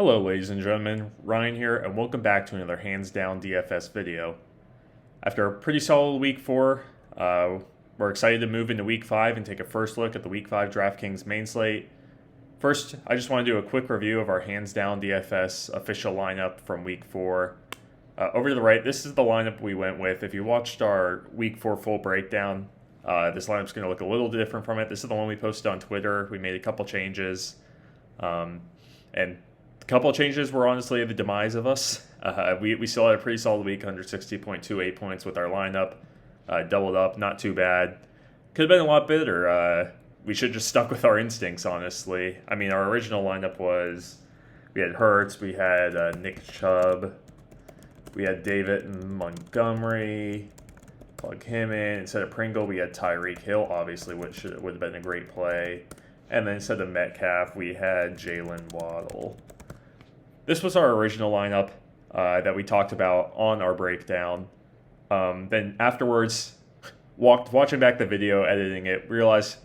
Hello ladies and gentlemen, Ryan here and welcome back to another hands down DFS video. After a pretty solid week 4, we're excited to move into week 5 and take a first look at the week 5 DraftKings Main Slate. First, I just want to do a quick review of our hands down DFS official lineup from week 4. Over to the right, this is the lineup we went with. If you watched our week 4 full breakdown, this lineup's going to look a little different from it. This is the one we posted on Twitter. We made a couple changes. And a couple of changes were honestly the demise of us. We still had a pretty solid week, 160.28 points with our lineup. Doubled up, not too bad. Could have been a lot better. We should have just stuck with our instincts, honestly. I mean, our original lineup was, we had Hurts, we had Nick Chubb, we had David Montgomery, plug him in. Instead of Pringle, we had Tyreek Hill, obviously, which would have been a great play. And then instead of Metcalf, we had Jalen Waddle. This was our original lineup that we talked about on our breakdown. Then afterwards, watching back the video, editing it, realized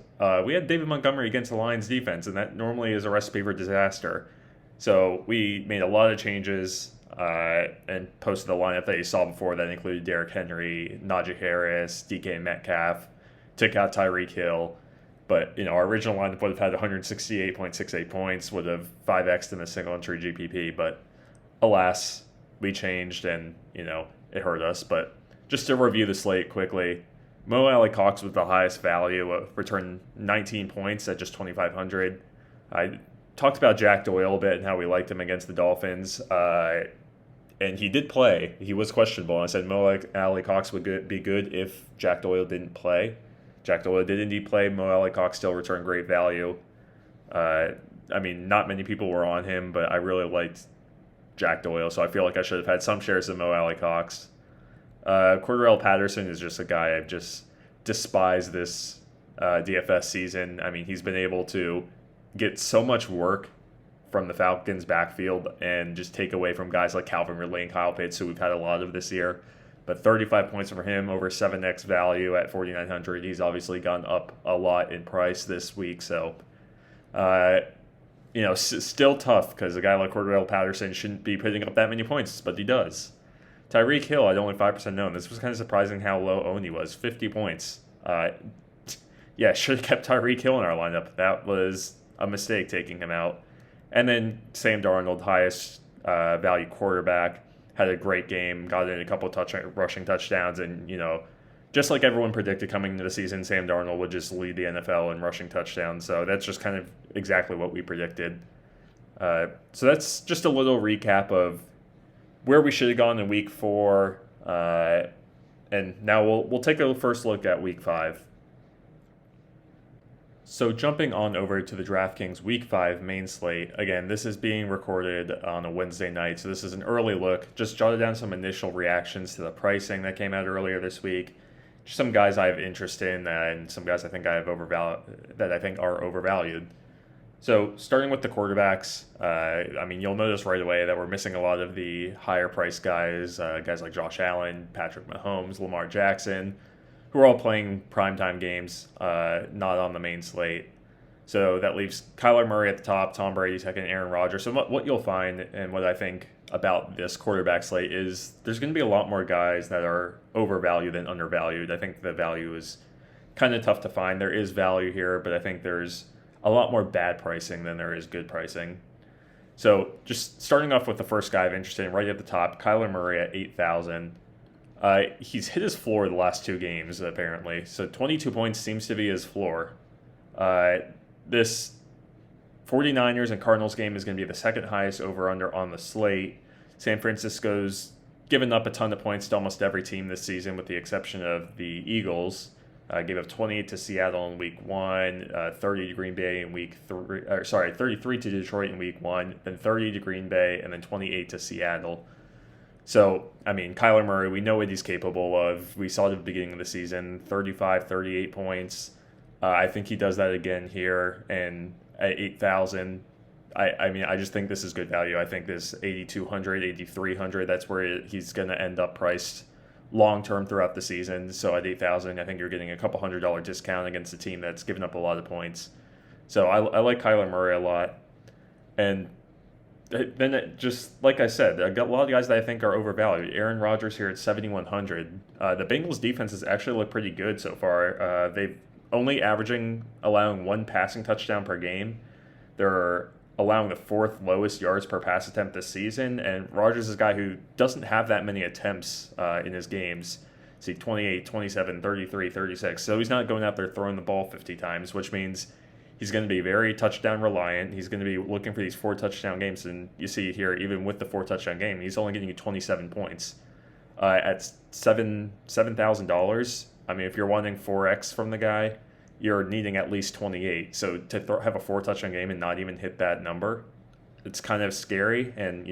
we had David Montgomery against the Lions defense, and that normally is a recipe for disaster. So we made a lot of changes and posted the lineup that you saw before that included Derrick Henry, Najee Harris, DK Metcalf, took out Tyreek Hill. But, our original lineup would have had 168.68 points, would have 5x'd in a single entry GPP. But alas, we changed and, it hurt us. But just to review the slate quickly, Mo Alley Cox was the highest value, returned 19 points at just 2,500. I talked about Jack Doyle a bit and how we liked him against the Dolphins. And he did play. He was questionable. I said Mo Alley Cox would be good if Jack Doyle didn't play. Jack Doyle did indeed play. Mo Alley Cox still returned great value. Not many people were on him, but I really liked Jack Doyle, so I feel like I should have had some shares of Mo Alley Cox. Cordarrelle Patterson is just a guy I've just despised this DFS season. He's been able to get so much work from the Falcons' backfield and just take away from guys like Calvin Ridley and Kyle Pitts, who we've had a lot of this year. But 35 points for him, over 7x value at 4,900. He's obviously gone up a lot in price this week. So, still tough because a guy like Cordarrelle Patterson shouldn't be putting up that many points, but he does. Tyreek Hill, I'd only 5% known. This was kind of surprising how low owned he was, 50 points. Should have kept Tyreek Hill in our lineup. That was a mistake taking him out. And then Sam Darnold, highest value quarterback. Had a great game, got in a couple rushing touchdowns, and, just like everyone predicted coming into the season, Sam Darnold would just lead the NFL in rushing touchdowns. So that's just kind of exactly what we predicted. So that's just a little recap of where we should have gone in week 4. And now we'll take a first look at week 5. So jumping on over to the DraftKings Week 5 main slate, again, this is being recorded on a Wednesday night, so this is an early look. Just jotted down some initial reactions to the pricing that came out earlier this week. Just some guys I have interest in and some guys I think I think are overvalued. So starting with the quarterbacks, you'll notice right away that we're missing a lot of the higher priced guys, guys like Josh Allen, Patrick Mahomes, Lamar Jackson, who are all playing primetime games, not on the main slate. So that leaves Kyler Murray at the top, Tom Brady second, Aaron Rodgers. So what you'll find and what I think about this quarterback slate is there's going to be a lot more guys that are overvalued than undervalued. I think the value is kind of tough to find. There is value here, but I think there's a lot more bad pricing than there is good pricing. So just starting off with the first guy I'm interested in, right at the top, Kyler Murray at 8,000. He's hit his floor the last 2 games, apparently. So 22 points seems to be his floor. This 49ers and Cardinals game is going to be the second highest over-under on the slate. San Francisco's given up a ton of points to almost every team this season, with the exception of the Eagles. Gave up 28 to Seattle in week 1, 30 to Green Bay in week 3, 33 to Detroit in week 1, then 30 to Green Bay, and then 28 to Seattle. So, Kyler Murray, we know what he's capable of. We saw it at the beginning of the season, 35, 38 points. I think he does that again here, and at 8,000, I just think this is good value. I think this 8,200, 8,300, that's where he's going to end up priced long-term throughout the season. So at 8,000, I think you're getting a couple $100 discount against a team that's given up a lot of points. So I like Kyler Murray a lot. And then just like I said, I got a lot of guys that I think are overvalued. Aaron Rodgers here at 7,100. The Bengals defense has actually looked pretty good so far. They've only allowing one passing touchdown per game. They're allowing the fourth lowest yards per pass attempt this season, and Rodgers is a guy who doesn't have that many attempts in his games. See, 28, 27, 33, 36. So he's not going out there throwing the ball 50 times, which means he's going to be very touchdown reliant. He's going to be looking for these 4 touchdown games, and you see here, even with the 4 touchdown game, he's only getting you 27 points. At $7,000, I mean, if you're wanting 4x from the guy, you're needing at least 28. So to have a 4 touchdown game and not even hit that number, it's kind of scary. And,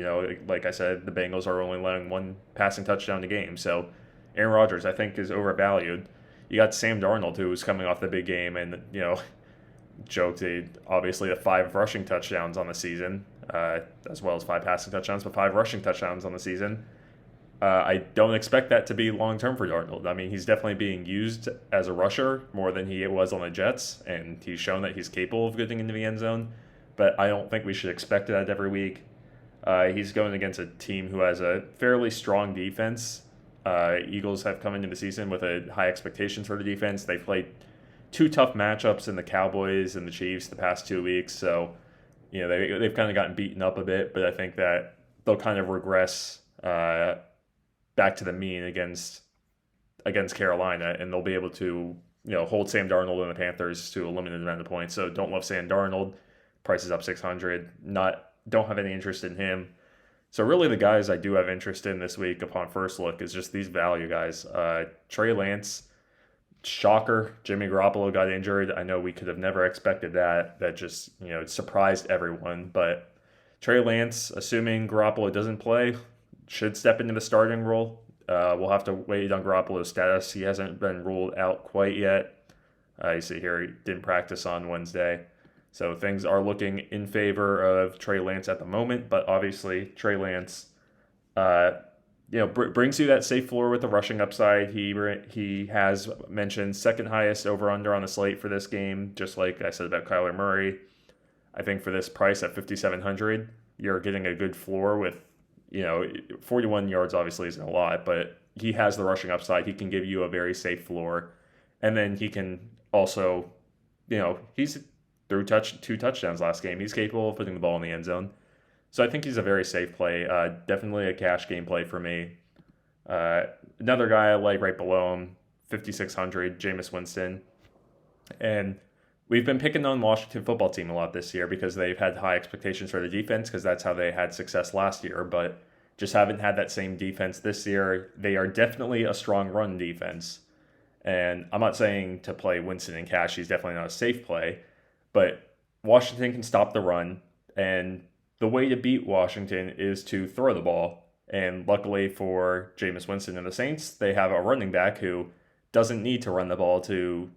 like I said, the Bengals are only allowing one passing touchdown a game. So Aaron Rodgers, I think, is overvalued. You got Sam Darnold, who was coming off the big game and, joked obviously the 5 rushing touchdowns on the season, as well as 5 passing touchdowns, but 5 rushing touchdowns on the season. I don't expect that to be long-term for Darnold. I mean, he's definitely being used as a rusher more than he was on the Jets, and he's shown that he's capable of getting into the end zone, but I don't think we should expect that every week. He's going against a team who has a fairly strong defense. Eagles have come into the season with a high expectations for the defense. They played 2 tough matchups in the Cowboys and the Chiefs the past 2 weeks, so they've kind of gotten beaten up a bit, but I think that they'll kind of regress back to the mean against Carolina, and they'll be able to hold Sam Darnold and the Panthers to a limited amount of points. So don't love Sam Darnold. Price is up 600. Don't have any interest in him. So really the guys I do have interest in this week upon first look is just these value guys. Trey Lance, shocker, Jimmy Garoppolo got injured. I know we could have never expected that. That just it surprised everyone. But Trey Lance, assuming Garoppolo doesn't play, should step into the starting role. We'll have to wait on Garoppolo's status. He hasn't been ruled out quite yet. You see here, he didn't practice on Wednesday. So things are looking in favor of Trey Lance at the moment. But obviously, Trey Lance, brings you that safe floor with the rushing upside. He has mentioned second highest over-under on the slate for this game, just like I said about Kyler Murray. I think for this price at $5,700, you're getting a good floor with 41 yards obviously isn't a lot, but he has the rushing upside. He can give you a very safe floor. And then he can also, he's threw 2 touchdowns last game. He's capable of putting the ball in the end zone. So I think he's a very safe play. Definitely a cash game play for me. Another guy I like right below him, 5,600, Jameis Winston. And we've been picking on Washington football team a lot this year because they've had high expectations for the defense because that's how they had success last year, but just haven't had that same defense this year. They are definitely a strong run defense. And I'm not saying to play Winston in cash. He's definitely not a safe play, but Washington can stop the run. And the way to beat Washington is to throw the ball. And luckily for Jameis Winston and the Saints, they have a running back who doesn't need to run the ball to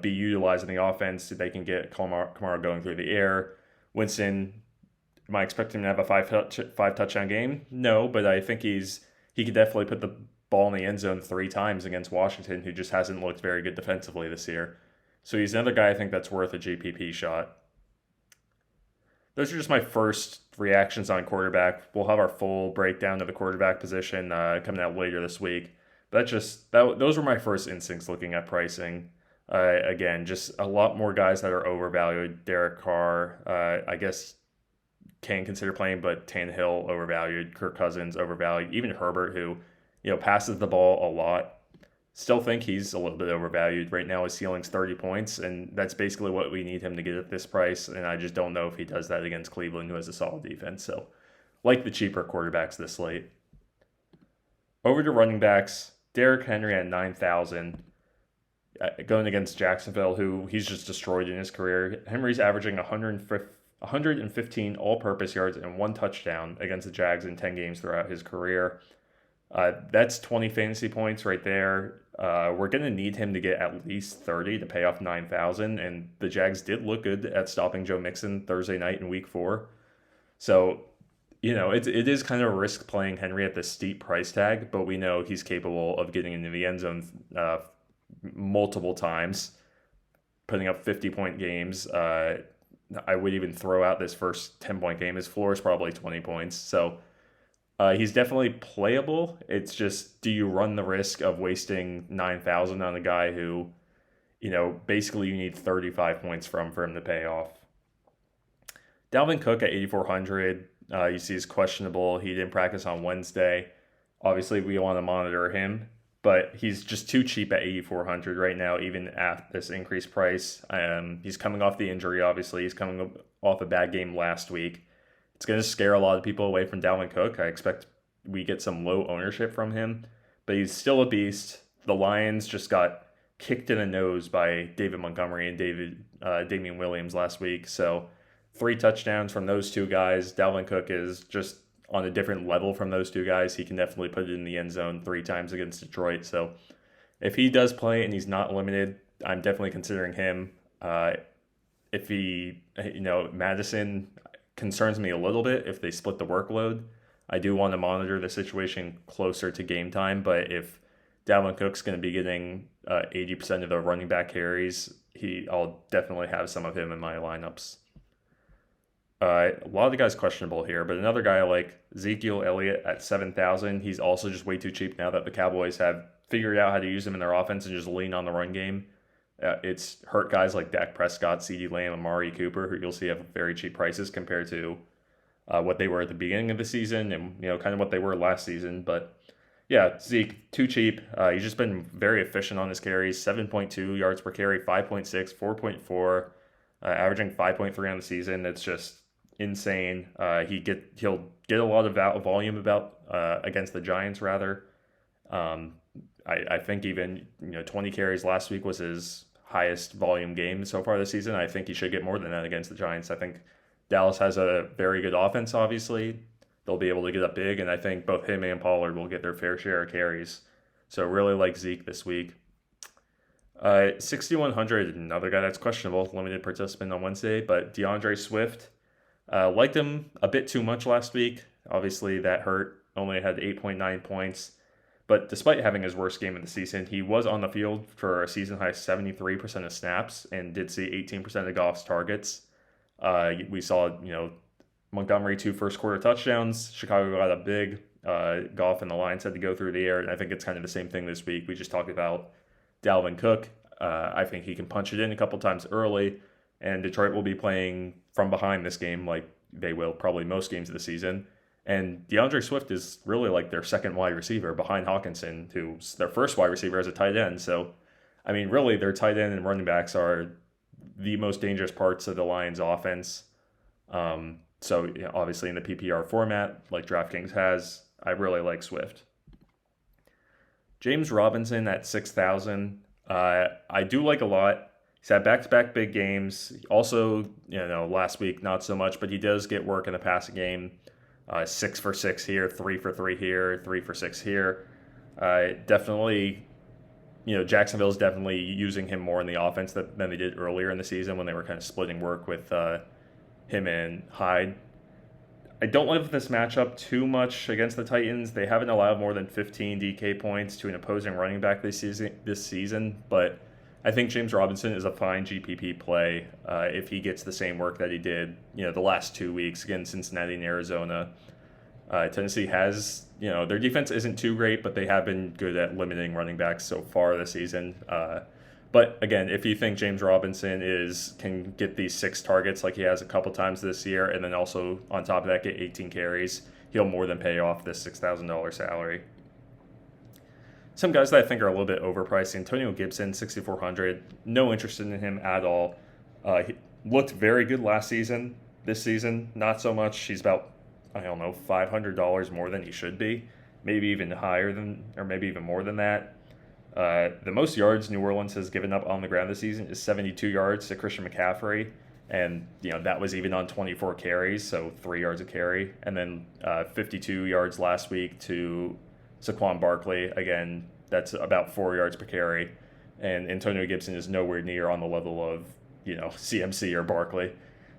be utilized in the offense. They can get Kamara going through the air. Winston, am I expecting him to have a 5 touchdown game? No, but I think he could definitely put the ball in the end zone 3 times against Washington, who just hasn't looked very good defensively this year. So he's another guy I think that's worth a GPP shot. Those are just my first reactions on quarterback. We'll have our full breakdown of the quarterback position coming out later this week. But those were my first instincts looking at pricing. Again, just a lot more guys that are overvalued. Derek Carr, I guess, can consider playing, but Tannehill overvalued. Kirk Cousins overvalued. Even Herbert, who passes the ball a lot. Still think he's a little bit overvalued. Right now his ceiling's 30 points, and that's basically what we need him to get at this price, and I just don't know if he does that against Cleveland, who has a solid defense. So, like the cheaper quarterbacks this slate. Over to running backs, Derrick Henry at 9,000. Going against Jacksonville, who he's just destroyed in his career. Henry's averaging 115 all-purpose yards and 1 touchdown against the Jags in 10 games throughout his career. That's 20 fantasy points right there. We're going to need him to get at least 30 to pay off 9,000, and the Jags did look good at stopping Joe Mixon Thursday night in Week 4. So, it is kind of a risk playing Henry at this steep price tag, but we know he's capable of getting into the end zone multiple times, putting up 50-point games. I would even throw out this first 10-point game. His floor is probably 20 points. So he's definitely playable. It's just, do you run the risk of wasting 9,000 on a guy who, basically you need 35 points for him to pay off? Dalvin Cook at 8,400. You see he's questionable. He didn't practice on Wednesday. Obviously, we want to monitor him, but he's just too cheap at 8,400 right now, even at this increased price. He's coming off the injury, obviously. He's coming off a bad game last week. It's going to scare a lot of people away from Dalvin Cook. I expect we get some low ownership from him, but he's still a beast. The Lions just got kicked in the nose by David Montgomery and Damian Williams last week. So 3 touchdowns from those two guys. Dalvin Cook is just on a different level from those two guys. He can definitely put it in the end zone 3 times against Detroit. So if he does play and he's not limited, I'm definitely considering him. If he, Madison concerns me a little bit if they split the workload. I do want to monitor the situation closer to game time, but if Dalvin Cook's going to be getting 80% of the running back carries, I'll definitely have some of him in my lineups. A lot of the guys questionable here, but another guy like Ezekiel Elliott at 7,000, he's also just way too cheap now that the Cowboys have figured out how to use him in their offense and just lean on the run game. It's hurt guys like Dak Prescott, CeeDee Lamb, Amari Cooper, who you'll see have very cheap prices compared to what they were at the beginning of the season and, kind of what they were last season. But yeah, Zeke, too cheap. He's just been very efficient on his carries, 7.2 yards per carry, 5.6, 4.4, averaging 5.3 on the season. It's just insane. He'll get a lot of volume against the Giants rather. I think even 20 carries last week was his highest volume game so far this season. I think he should get more than that against the Giants. I think Dallas has a very good offense, obviously. They'll be able to get up big, and I think both him and Pollard will get their fair share of carries. So really like Zeke this week. 6,100, another guy that's questionable, limited participant on Wednesday, but DeAndre Swift. Liked him a bit too much last week. Obviously, that hurt. Only had 8.9 points. But despite having his worst game of the season, he was on the field for a season-high 73% of snaps and did see 18% of Goff's targets. We saw, Montgomery 2 first-quarter touchdowns. Chicago got up big. Goff and the Lions had to go through the air, and I think it's kind of the same thing this week. We just talked about Dalvin Cook. I think he can punch it in a couple times early, and Detroit will be playing from behind this game like they will probably most games of the season. And DeAndre Swift is really like their second wide receiver behind Hawkinson, who's their first wide receiver as a tight end. So, really their tight end and running backs are the most dangerous parts of the Lions offense. Obviously in the PPR format, like DraftKings has, I really like Swift. James Robinson at 6,000, I do like a lot. He's had back-to-back big games. Also, last week, not so much, but he does get work in the passing game. 6 for 6 here, 3 for 3 here, 3 for 6 here. Definitely, Jacksonville's definitely using him more in the offense than they did earlier in the season when they were kind of splitting work with him and Hyde. I don't love this matchup too much against the Titans. They haven't allowed more than 15 DK points to an opposing running back this season, but I think James Robinson is a fine GPP play if he gets the same work that he did, the last 2 weeks against Cincinnati and Arizona. Tennessee has, their defense isn't too great, but they have been good at limiting running backs so far this season. But again, if you think James Robinson can get these 6 targets like he has a couple times this year, and then also on top of that get 18 carries, he'll more than pay off this $6,000 salary. Some guys that I think are a little bit overpriced. Antonio Gibson, 6,400. No interest in him at all. He looked very good last season. This season, not so much. He's about, $500 more than he should be. Maybe even higher or maybe even more than that. The most yards New Orleans has given up on the ground this season is 72 yards to Christian McCaffrey. And, that was even on 24 carries, so 3 yards a carry. And then 52 yards last week to Saquon Barkley. Again, that's about 4 yards per carry. And Antonio Gibson is nowhere near on the level of, CMC or Barkley.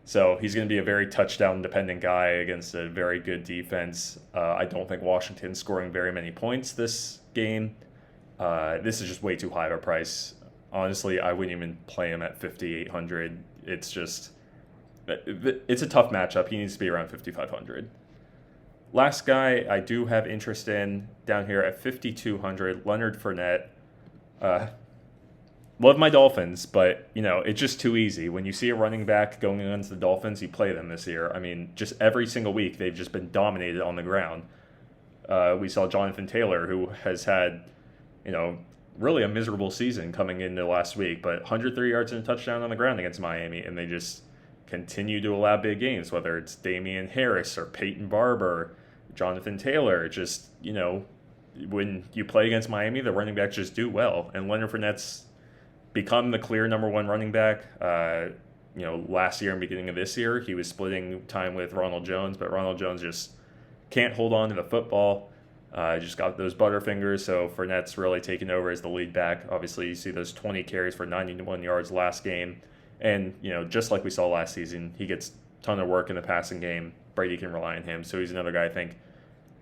So he's going to be a very touchdown-dependent guy against a very good defense. I don't think Washington's scoring very many points this game. This is just way too high of a price. Honestly, I wouldn't even play him at 5,800. It's just it's a tough matchup. He needs to be around 5,500. Last guy I do have interest in down here at 5,200, Leonard Fournette. Love my Dolphins, but it's just too easy. When you see a running back going against the Dolphins, you play them this year. I mean, just every single week they've just been dominated on the ground. We saw Jonathan Taylor, who has had, really a miserable season coming into last week, but 103 yards and a touchdown on the ground against Miami, and they just continue to allow big games, whether it's Damian Harris or Peyton Barber, Jonathan Taylor. Just, when you play against Miami, the running backs just do well, and Leonard Fournette's become the clear number one running back. Last year and beginning of this year, he was splitting time with Ronald Jones, but Ronald Jones just can't hold on to the football. Just got those butterfingers, so Fournette's really taken over as the lead back. Obviously, you see those 20 carries for 91 yards last game. And, just like we saw last season, he gets a ton of work in the passing game. Brady can rely on him, so he's another guy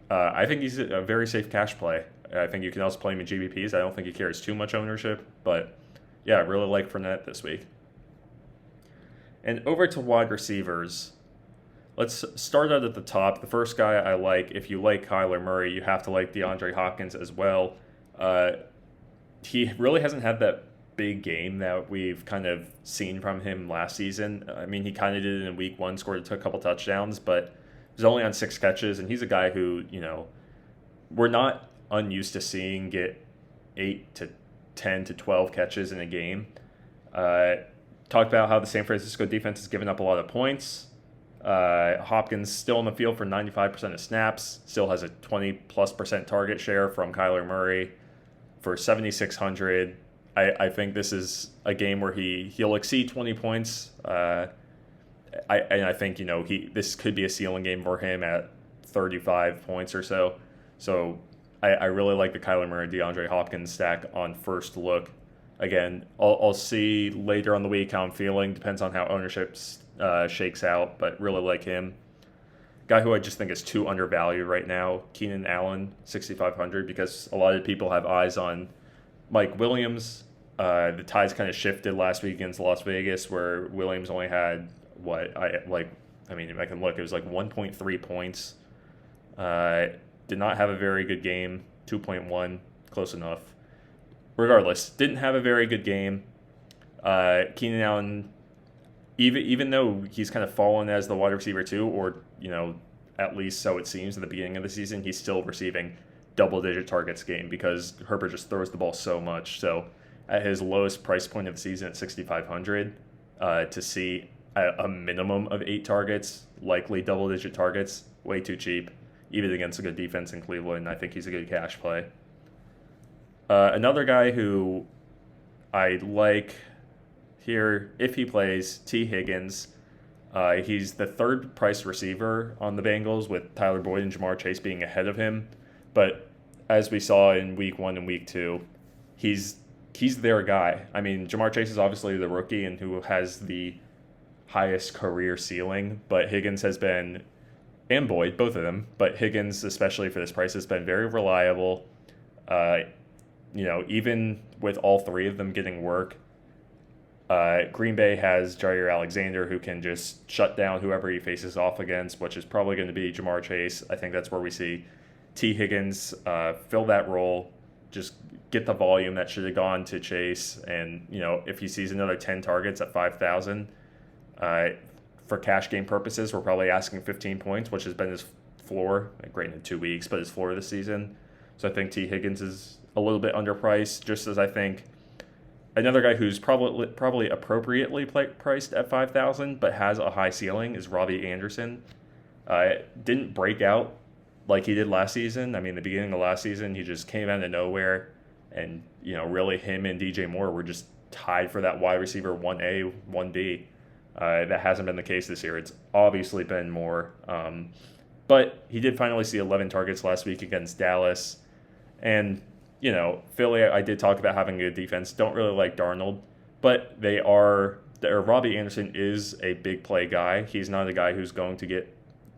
I think he's a very safe cash play. I think you can also play him in GBPs. I don't think he carries too much ownership, but yeah, I really like Fournette this week. And over to wide receivers. Let's start out at the top. The first guy I like, if you like Kyler Murray, you have to like DeAndre Hopkins as well. He really hasn't had that big game that we've kind of seen from him last season. I mean, he kind of did it in week 1, scored a couple touchdowns, but he was only on 6 catches, and he's a guy who, we're not unused to seeing get 8 to 10 to 12 catches in a game. Talked about how the San Francisco defense has given up a lot of points. Hopkins still on the field for 95% of snaps, still has a 20+% target share from Kyler Murray for 7,600. I think this is a game where he'll exceed 20 points. I think this could be a ceiling game for him at 35 points or so. So I really like the Kyler Murray DeAndre Hopkins stack on first look. Again, I'll see later on the week how I'm feeling. Depends on how ownership shakes out, but really like him. Guy who I just think is too undervalued right now, Keenan Allen, 6,500, because a lot of people have eyes on Mike Williams. The tides kind of shifted last week against Las Vegas, where Williams only had if I can look, it was like 1.3 points. Did not have a very good game. 2.1, close enough. Regardless, didn't have a very good game. Keenan Allen, even though he's kind of fallen as the wide receiver too, or at least so it seems at the beginning of the season, he's still receiving double-digit targets a game because Herbert just throws the ball so much. So at his lowest price point of the season at 6,500, to see a minimum of 8 targets, likely double-digit targets, way too cheap, even against a good defense in Cleveland. I think he's a good cash play. Another guy who I like here, if he plays, T. Higgins. He's the third price receiver on the Bengals, with Tyler Boyd and Jamar Chase being ahead of him. But as we saw in week 1 and week 2, he's their guy. I mean, Jamar Chase is obviously the rookie and who has the highest career ceiling, but Higgins has been, and Boyd, both of them, but Higgins, especially for this price, has been very reliable. Even with all 3 of them getting work, Green Bay has Jair Alexander, who can just shut down whoever he faces off against, which is probably going to be Jamar Chase. I think that's where we see T. Higgins fill that role, just get the volume that should have gone to Chase. And, if he sees another 10 targets at 5,000, for cash game purposes, we're probably asking 15 points, which has been his floor, great in 2 weeks, but his floor this season. So I think T. Higgins is a little bit underpriced, just as I think another guy who's probably appropriately priced at 5,000 but has a high ceiling is Robbie Anderson. Didn't break out like he did last season. I mean, the beginning of last season, he just came out of nowhere, and really him and DJ Moore were just tied for that wide receiver 1A, 1B. That hasn't been the case this year. It's obviously been more. But he did finally see 11 targets last week against Dallas. And, Philly, I did talk about having a good defense. Don't really like Darnold. But Robbie Anderson is a big play guy. He's not a guy who's going to get...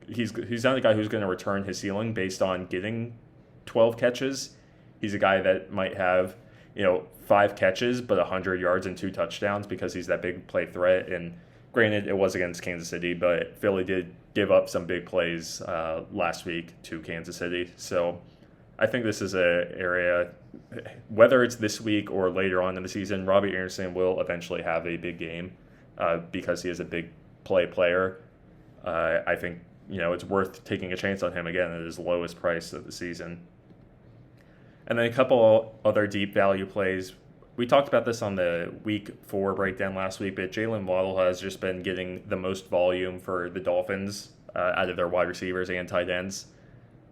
He's not a guy who's going to return his ceiling based on getting 12 catches. He's a guy that might have, 5 catches but 100 yards and 2 touchdowns because he's that big play threat. And Granted, it was against Kansas City, but Philly did give up some big plays last week to Kansas City. So I think this is an area, whether it's this week or later on in the season, Robbie Anderson will eventually have a big game because he is a big player. I think it's worth taking a chance on him again at his lowest price of the season. And then a couple other deep value plays. We talked about this on the week 4 breakdown last week, but Jalen Waddle has just been getting the most volume for the Dolphins out of their wide receivers and tight ends.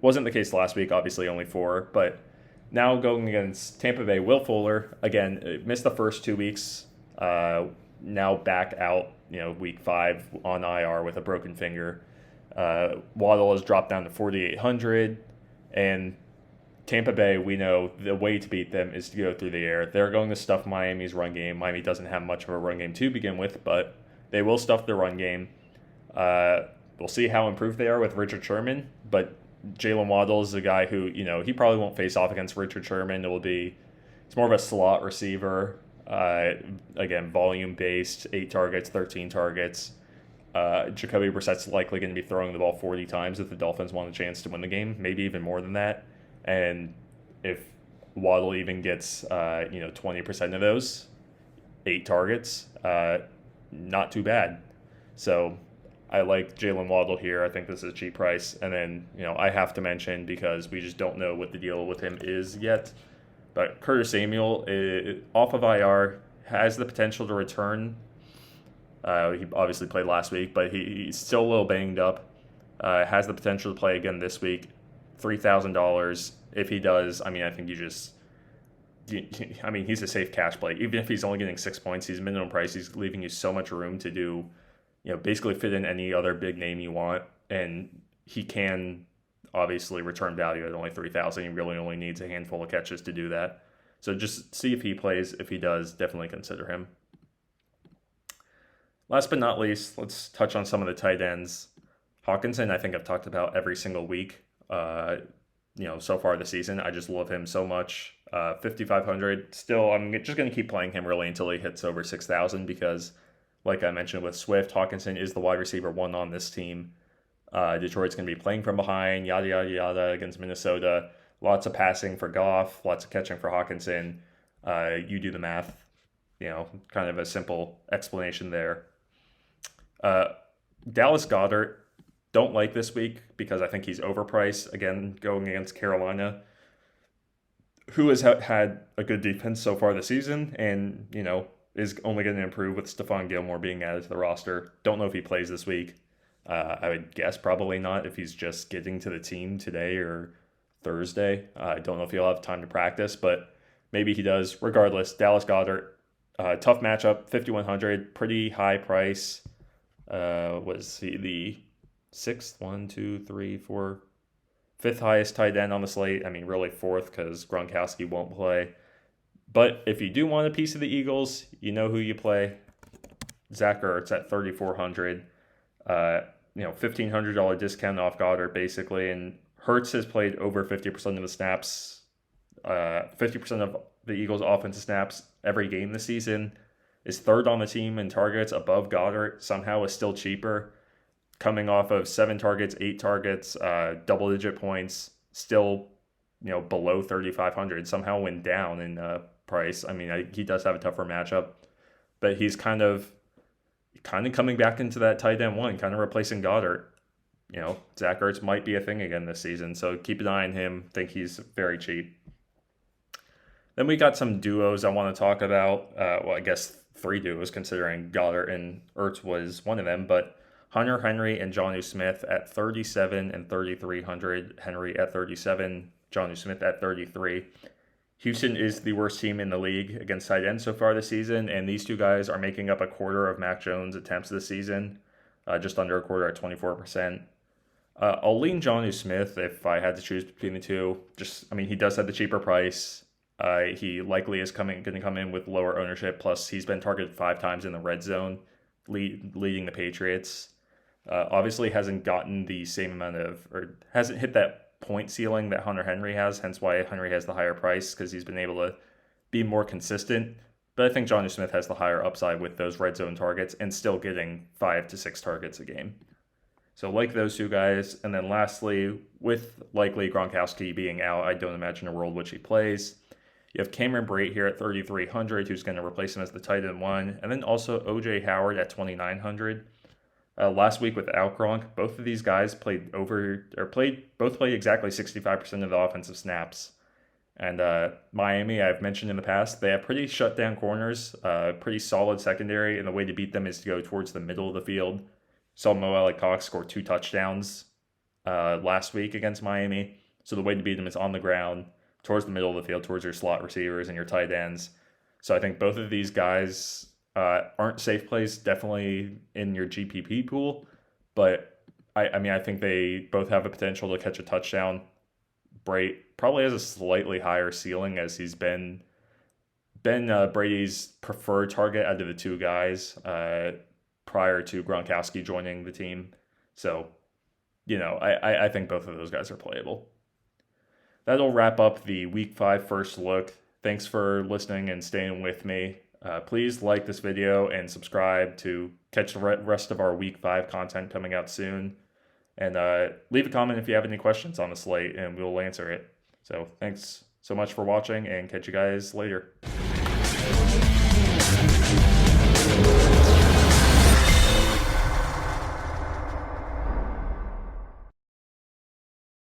Wasn't the case last week, obviously only 4, but now going against Tampa Bay, Will Fuller, again, missed the first 2 weeks, now back out, week 5 on IR with a broken finger. Waddle has dropped down to 4,800, and Tampa Bay, we know the way to beat them is to go through the air. They're going to stuff Miami's run game. Miami doesn't have much of a run game to begin with, but they will stuff the run game. We'll see how improved they are with Richard Sherman, but Jalen Waddle is a guy who, he probably won't face off against Richard Sherman. It's more of a slot receiver. Again, volume-based, 8 targets, 13 targets. Jacoby Brissett's likely going to be throwing the ball 40 times if the Dolphins want a chance to win the game, maybe even more than that. And if Waddle even gets 20% of those 8 targets, not too bad. So I like Jalen Waddle here. I think this is a cheap price. And then I have to mention, because we just don't know what the deal with him is yet, but Curtis Samuel, off of IR, has the potential to return. He obviously played last week, but he's still a little banged up. Has the potential to play again this week. $3,000. If he does, I think he's a safe cash play. Even if he's only getting 6 points, he's minimum price. He's leaving you so much room to do, basically fit in any other big name you want. And he can obviously return value at only $3,000. He really only needs a handful of catches to do that. So just see if he plays. If he does, definitely consider him. Last but not least, let's touch on some of the tight ends. Hawkinson, I think I've talked about every single week. So far this season, I just love him so much. 5,500. Still, I'm just going to keep playing him really until he hits over 6,000 because, like I mentioned with Swift, Hawkinson is the wide receiver 1 on this team. Detroit's going to be playing from behind, yada, yada, yada, against Minnesota. Lots of passing for Goff, lots of catching for Hawkinson. You do the math. Kind of a simple explanation there. Dallas Goedert, don't like this week because I think he's overpriced. Again, going against Carolina, who has had a good defense so far this season and, is only going to improve with Stephon Gilmore being added to the roster. Don't know if he plays this week. I would guess probably not if he's just getting to the team today or Thursday. I don't know if he'll have time to practice, but maybe he does. Regardless, Dallas Goedert, tough matchup, 5,100, pretty high price. Was he the 6th, 1, 2, 3, 4, 5th highest tight end on the slate? Really 4th because Gronkowski won't play. But if you do want a piece of the Eagles, you know who you play. Zach Ertz at 3,400. $1,500 discount off Goddard basically, and Hurts has played over 50% of the snaps, 50% of the Eagles' offensive snaps every game this season. Is 3rd on the team in targets, above Goddard. Somehow is still cheaper, coming off of 7 targets, 8 targets, double-digit points, still below 3,500. Somehow went down in price. He does have a tougher matchup, but he's kind of coming back into that tight end 1, kind of replacing Goddard. Zach Ertz might be a thing again this season, so keep an eye on him. Think he's very cheap. Then we got some duos I want to talk about. I guess 3 duos, considering Goddard and Ertz was one of them, but Hunter Henry and Jonnu Smith at 37 and 3,300. Henry at 37, Jonnu Smith at 33. Houston is the worst team in the league against tight ends so far this season, and these 2 guys are making up a quarter of Mac Jones' attempts this season, just under a quarter at 24%. I'll lean Jonnu Smith if I had to choose between the 2. He does have the cheaper price. He likely is going to come in with lower ownership, plus he's been targeted 5 times in the red zone, leading the Patriots. Obviously hasn't gotten the same amount or hasn't hit that point ceiling that Hunter Henry has, hence why Henry has the higher price, because he's been able to be more consistent. But I think Johnny Smith has the higher upside with those red zone targets and still getting 5 to 6 targets a game. So like those two guys. And then lastly, with likely Gronkowski being out, I don't imagine a world which he plays. You have Cameron Brate here at 3,300, who's going to replace him as the tight end 1. And then also O.J. Howard at 2,900. Last week without Gronk, both of these guys played exactly 65% of the offensive snaps. And Miami, I've mentioned in the past, they have pretty shut down corners, pretty solid secondary, and the way to beat them is to go towards the middle of the field. Saw Mo Alley Cox score 2 touchdowns last week against Miami. So the way to beat them is on the ground, towards the middle of the field, towards your slot receivers and your tight ends. So I think both of these guys aren't safe plays, definitely in your GPP pool. But I think they both have a potential to catch a touchdown. Brate probably has a slightly higher ceiling as he's been Brady's preferred target out of the two guys prior to Gronkowski joining the team. So, I think both of those guys are playable. That'll wrap up the Week 5 first look. Thanks for listening and staying with me. Please like this video and subscribe to catch the rest of our Week 5 content coming out soon. And leave a comment if you have any questions on the slate, and we'll answer it. So thanks so much for watching, and catch you guys later.